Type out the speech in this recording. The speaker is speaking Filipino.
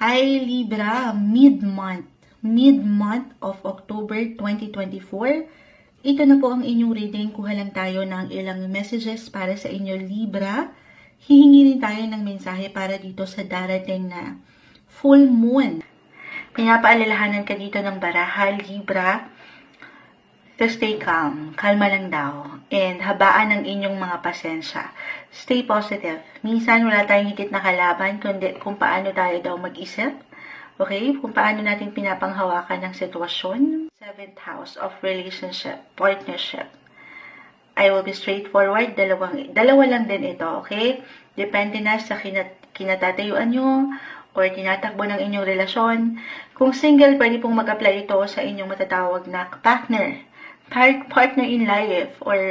Hi Libra, mid-month of October 2024. Ito na po ang inyong reading. Kuha lang tayo ng ilang messages para sa inyo Libra. Hihingi rin tayo ng mensahe para dito sa darating na full moon. Pinapaalalahanan ka dito ng baraha Libra to stay calm. Kalma lang daw. And habaan ng inyong mga pasensya. Stay positive. Minsan wala tayong higit na kalaban kundi kung paano tayo daw mag-isip. Okay? Kung paano natin pinapanghawakan ng sitwasyon. 7th house of relationship, partnership. I will be straightforward. Dalawa lang din ito. Okay? Depende na sa kinatatayuan nyo or tinatakbo ng inyong relasyon. Kung single, pwede pong mag-apply ito sa inyong matatawag na partner in life or